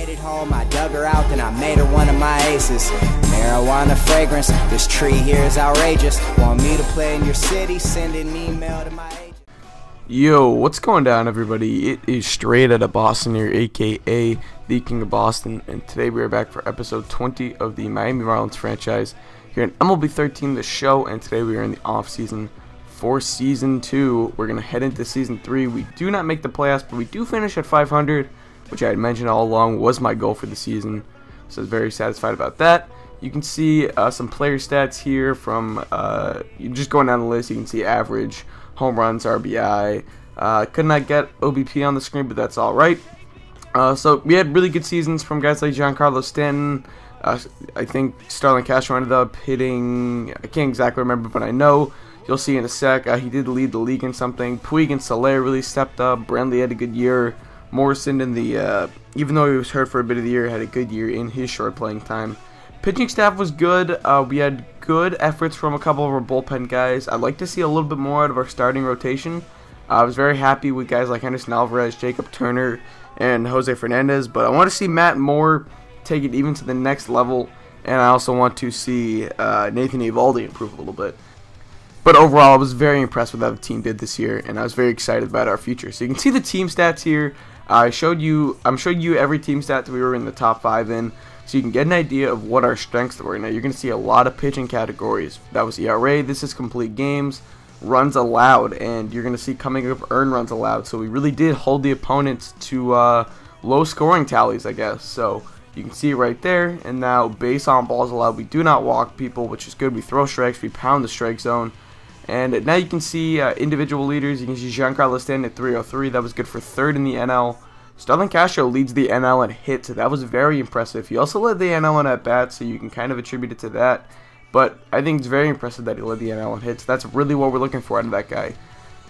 made it home, I dug her out, then I made her one of my aces. Marijuana fragrance, this tree here is outrageous. Want me to play in your city? Send an email to my agent. Yo, what's going down, everybody? It is Straight Outta Boston here, aka the King of Boston, and today we are back for episode 20 of the Miami Marlins franchise here in MLB 13, the show, and today we are in the off-season for Season 2. We're going to head into Season 3. We do not make the playoffs, but we do finish at 500, which I had mentioned all along was my goal for the season, so I was very satisfied about that. You can see some player stats here from, just going down the list, you can see average, home runs, RBI. Could not get OBP on the screen, but that's alright. So we had really good seasons from guys like Giancarlo Stanton. I think Starlin Castro ended up hitting, I can't exactly remember, but I know you'll see in a sec. He did lead the league in something. Puig and Soler really stepped up. Brantley had a good year. Morrison in the, even though he was hurt for a bit of the year, had a good year in his short playing time. Pitching staff was good. We had good efforts from a couple of our bullpen guys. I'd like to see a little bit more out of our starting rotation. I was very happy with guys like Henderson Alvarez, Jacob Turner, and Jose Fernandez, but I want to see Matt Moore take it even to the next level, and I also want to see Nathan Eovaldi improve a little bit. But overall, I was very impressed with how the team did this year, and I was very excited about our future. So you can see the team stats here. I'm showing you every team stat that we were in the top 5 in, so you can get an idea of what our strengths were. Now, you're going to see a lot of pitching categories. That was ERA, this is complete games, runs allowed, and you're going to see coming up earned runs allowed. So we really did hold the opponents to low scoring tallies, I guess. So you can see it right there. And now base on balls allowed, we do not walk people, which is good. We throw strikes, we pound the strike zone. And now you can see individual leaders. You can see Giancarlo Stanton at 303. That was good for 3rd in the NL. Starlin Castro leads the NL in hits. That was very impressive. He also led the NL in at-bats, so you can kind of attribute it to that. But I think it's very impressive that he led the NL in hits. That's really what we're looking for out of that guy.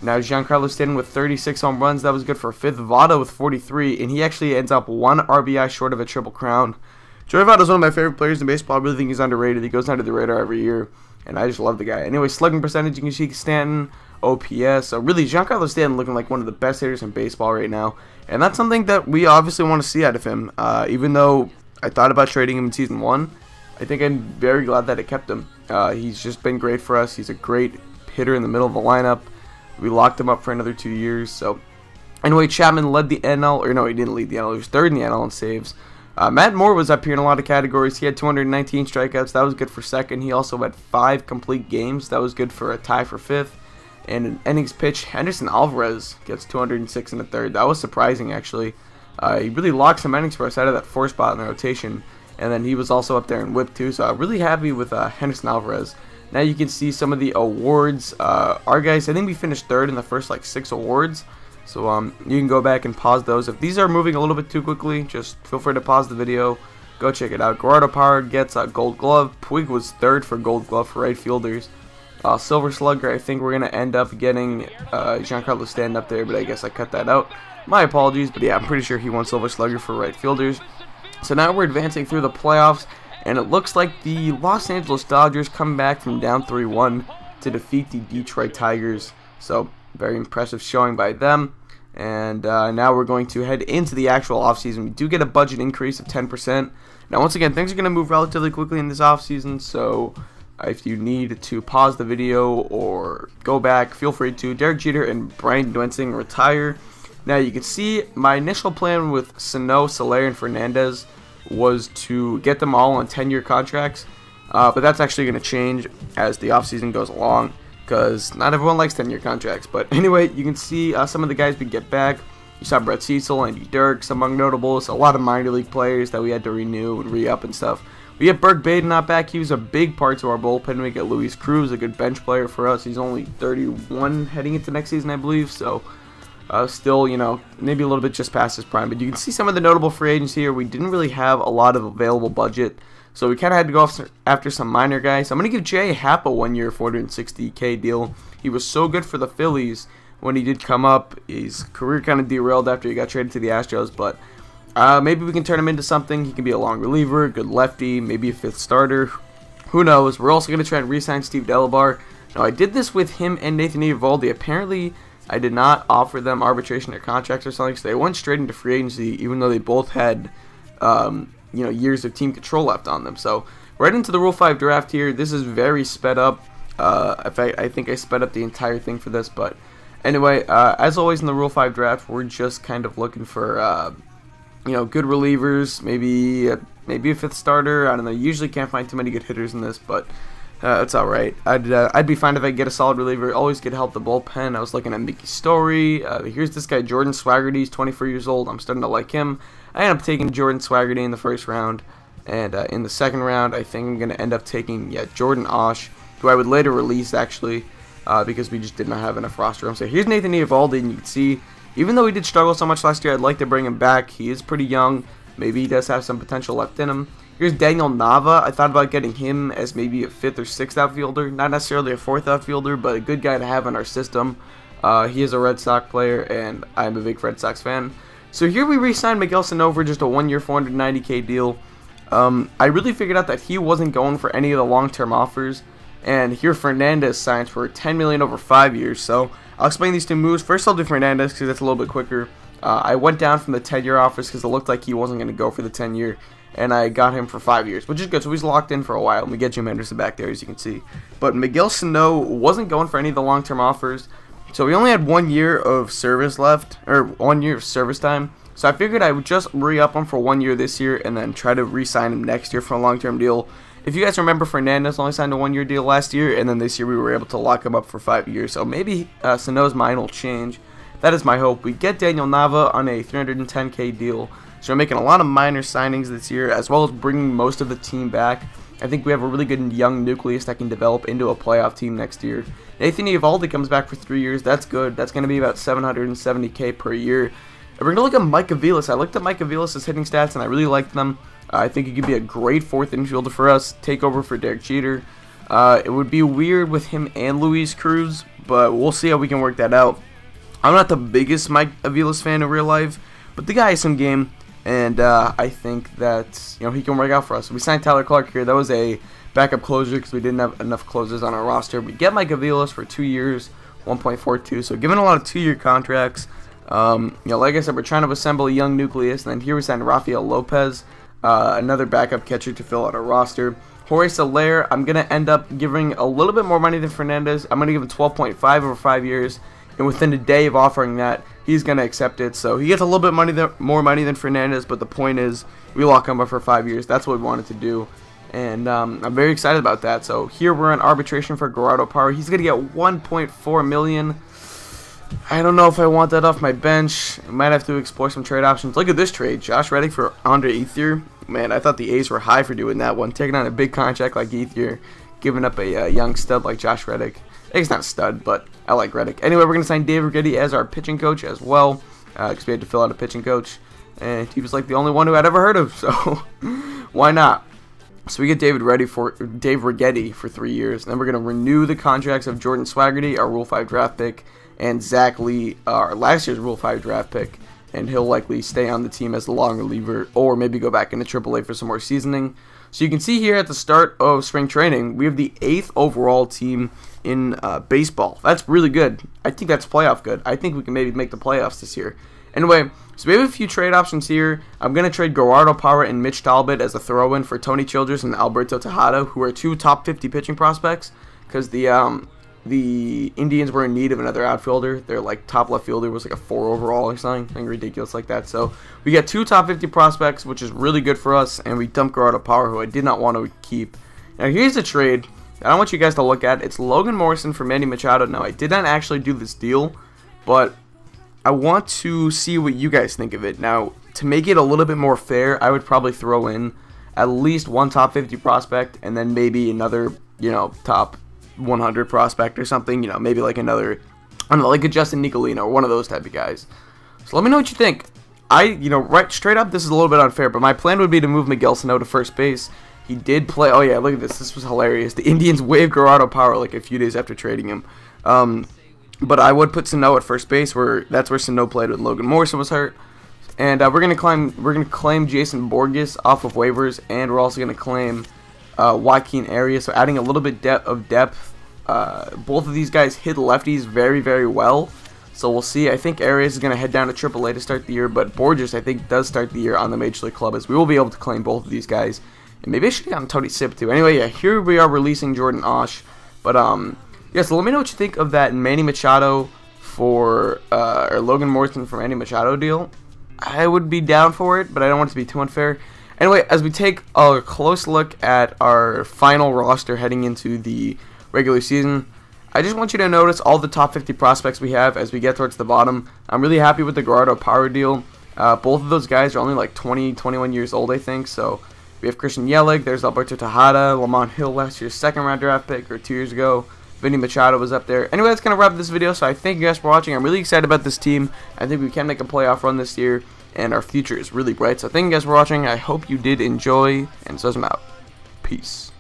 Now, Giancarlo Stanton with 36 home runs. That was good for 5th. Votto with 43, and he actually ends up 1 RBI short of a triple crown. Joey Votto is one of my favorite players in baseball. I really think he's underrated. He goes under the radar every year, and I just love the guy. Anyway, slugging percentage, you can see Stanton, OPS. So really, Giancarlo Stanton looking like one of the best hitters in baseball right now. And that's something that we obviously want to see out of him. Even though I thought about trading him in Season 1, I think I'm very glad that it kept him. He's just been great for us. He's a great hitter in the middle of the lineup. We locked him up for another 2 years. So anyway, Chapman led the NL. Or no, he didn't lead the NL. He was 3rd in the NL in saves. Matt Moore was up here in a lot of categories. He had 219 strikeouts. That was good for 2nd. He also had 5 complete games. That was good for a tie for 5th. And in innings pitched, Henderson Alvarez gets 206 in the 3rd. That was surprising, actually. He really locked some innings for us out of that 4th spot in the rotation. And then he was also up there in whip, too. So I'm really happy with Henderson Alvarez. Now you can see some of the awards. Our guys, I think we finished 3rd in the first, 6 awards. So you can go back and pause those. If these are moving a little bit too quickly, just feel free to pause the video. Go check it out. Gerardo Parra gets a Gold Glove. Puig was 3rd for Gold Glove for right fielders. Silver Slugger, I think we're going to end up getting Giancarlo Stanton up there, but I guess I cut that out. My apologies, but yeah, I'm pretty sure he won Silver Slugger for right fielders. So now we're advancing through the playoffs, and it looks like the Los Angeles Dodgers come back from down 3-1 to defeat the Detroit Tigers. So very impressive showing by them. And now we're going to head into the actual offseason. We do get a budget increase of 10%. Now, once again, things are going to move relatively quickly in this offseason, so if you need to pause the video or go back, feel free to. Derek Jeter and Brian Duensing retire. Now, you can see my initial plan with Sano, Soler, and Fernandez was to get them all on 10-year contracts, but that's actually going to change as the offseason goes along, because not everyone likes 10-year contracts. But anyway, you can see some of the guys we get back. You saw Brett Cecil, Andy Dirks, among notables, a lot of minor league players that we had to renew and re-up and stuff. We get Burke Baden not back. He was a big part to our bullpen. We get Luis Cruz, a good bench player for us. He's only 31 heading into next season, I believe, so still, you know, maybe a little bit just past his prime. But you can see some of the notable free agents here. We didn't really have a lot of available budget, so we kind of had to go after some minor guys. I'm going to give Jay Happ a 1-year $460K deal. He was so good for the Phillies when he did come up. His career kind of derailed after he got traded to the Astros, but maybe we can turn him into something. He can be a long reliever, good lefty, maybe a 5th starter. Who knows? We're also going to try and re-sign Steve Delabar. Now, I did this with him and Nathan Eovaldi. Apparently, I did not offer them arbitration or contracts or something, so they went straight into free agency, even though they both had years of team control left on them. So right into the Rule 5 draft here. This is very sped up. I think I sped up the entire thing for this, but anyway, as always in the Rule 5 draft, we're just kind of looking for good relievers, maybe a fifth starter. I don't know. Usually can't find too many good hitters in this, but it's all right. I'd be fine if I get a solid reliever. Always get help the bullpen. I was looking at Mickey Story. Here's this guy Jordan Swaggerty. He's 24 years old. I'm starting to like him. I ended up taking Jordan Swaggerty in the first round, and in the second round, I think I'm gonna end up taking Jordan Osh, who I would later release actually, because we just did not have enough roster room. So here's Nathan Eovaldi, and you can see, even though he did struggle so much last year, I'd like to bring him back. He is pretty young. Maybe he does have some potential left in him. Here's Daniel Nava. I thought about getting him as maybe a 5th or 6th outfielder. Not necessarily a 4th outfielder, but a good guy to have in our system. He is a Red Sox player, and I'm a big Red Sox fan. So here we re-signed Miguel Sano for just a 1-year, $490K deal. I really figured out that he wasn't going for any of the long-term offers. And here Fernandez signs for $10 million over 5 years. So I'll explain these two moves. First I'll do Fernandez because that's a little bit quicker. I went down from the 10-year offers because it looked like he wasn't going to go for the 10-year. And I got him for 5 years, which is good. So he's locked in for a while. And we get Jim Henderson back there, as you can see. But Miguel Sano wasn't going for any of the long-term offers. So we only had 1 year of service left, or 1 year of service time. So I figured I would just re-up him for 1 year this year and then try to re-sign him next year for a long-term deal. If you guys remember, Fernandez only signed a 1-year deal last year, and then this year we were able to lock him up for 5 years. So maybe Sano's mind will change. That is my hope. We get Daniel Nava on a $310K deal. So we're making a lot of minor signings this year, as well as bringing most of the team back. I think we have a really good young nucleus that can develop into a playoff team next year. Nathan Eovaldi comes back for 3 years. That's good. That's going to be about $770K per year. And we're going to look at Mike Aviles. I looked at Mike Aviles' hitting stats, and I really liked them. I think he could be a great 4th infielder for us. Take over for Derek Jeter. It would be weird with him and Luis Cruz, but we'll see how we can work that out. I'm not the biggest Mike Aviles fan in real life, but the guy has some game. And I think that he can work out for us. We signed Tyler Clark here. That was a backup closer because we didn't have enough closers on our roster. We get Mike Aviles for 2 years, 1.42. So given a lot of 2-year contracts, like I said, we're trying to assemble a young nucleus. And then here we signed Rafael Lopez, another backup catcher to fill out our roster. Jorge Soler, I'm gonna end up giving a little bit more money than Fernandez. I'm gonna give him 12.5 over 5 years. And within a day of offering that, he's going to accept it. So he gets a little bit more money than Fernandez, but the point is we lock him up for 5 years. That's what we wanted to do. And I'm very excited about that. So here we're in arbitration for Gerardo Parra. He's going to get $1.4 million. I don't know if I want that off my bench. I might have to explore some trade options. Look at this trade. Josh Reddick for Andre Ethier. Man, I thought the A's were high for doing that one. Taking on a big contract like Ethier, giving up a young stud like Josh Reddick. He's not a stud, but I like Reddick. Anyway, we're going to sign Dave Righetti as our pitching coach as well, because we had to fill out a pitching coach, and he was like the only one who I'd ever heard of, so why not? So we get Dave Righetti for 3 years, and then we're going to renew the contracts of Jordan Swaggerty, our Rule 5 draft pick, and Zach Lee, our last year's Rule 5 draft pick, and he'll likely stay on the team as a long reliever, or maybe go back into AAA for some more seasoning. So you can see here at the start of spring training, we have the 8th overall team in baseball. That's really good. I think that's playoff good. I think we can maybe make the playoffs this year. Anyway, so we have a few trade options here. I'm going to trade Gerardo Parra and Mitch Talbot as a throw-in for Tony Childress and Alberto Tejada, who are 2 top 50 pitching prospects, because the Indians were in need of another outfielder. Their top left fielder was like a 4 overall or something ridiculous like that. So we got 2 top 50 prospects, which is really good for us, and we dumped Gerardo Parra, who I did not want to keep. Now here's the trade that I want you guys to look at. It's Logan Morrison for Manny Machado. Now I did not actually do this deal, but I want to see what you guys think of it. Now to make it a little bit more fair, I would probably throw in at least 1 top 50 prospect, and then maybe another top 100 prospect or something, maybe like another, I don't know, like a Justin Nicolino or one of those type of guys. So let me know what you think. Right straight up, this is a little bit unfair, but my plan would be to move Miguel Sano to first base. He did play, oh yeah, look at this, this was hilarious. The Indians waived Gerardo Parra like a few days after trading him. But I would put Sano at first base, that's where Sano played when Logan Morrison was hurt. And we're gonna claim Jason Borges off of waivers, and we're also gonna claim Joaquin Arias, so adding a little bit of depth. Both of these guys hit lefties very, very well. So we'll see. I think Arias is going to head down to AAA to start the year, but Borges, I think, does start the year on the Major League club, as we will be able to claim both of these guys. And maybe I should have gotten Tony Sipp too. Anyway, yeah, here we are releasing Jordan Osh. But, yeah, so let me know what you think of that Manny Machado for, or Logan Morrison for Manny Machado deal. I would be down for it, but I don't want it to be too unfair. Anyway, as we take a close look at our final roster heading into the regular season, I just want you to notice all the top 50 prospects we have as we get towards the bottom. I'm really happy with the Gerardo Power deal. Both of those guys are only like 20, 21 years old, I think. So we have Christian Yelich, there's Alberto Tejada, Lamont Hill, last year's second-round draft pick, or 2 years ago. Vinny Machado was up there. Anyway, that's going to wrap up this video, so I thank you guys for watching. I'm really excited about this team. I think we can make a playoff run this year, and our future is really bright. So thank you guys for watching. I hope you did enjoy, and so I'm out. Peace.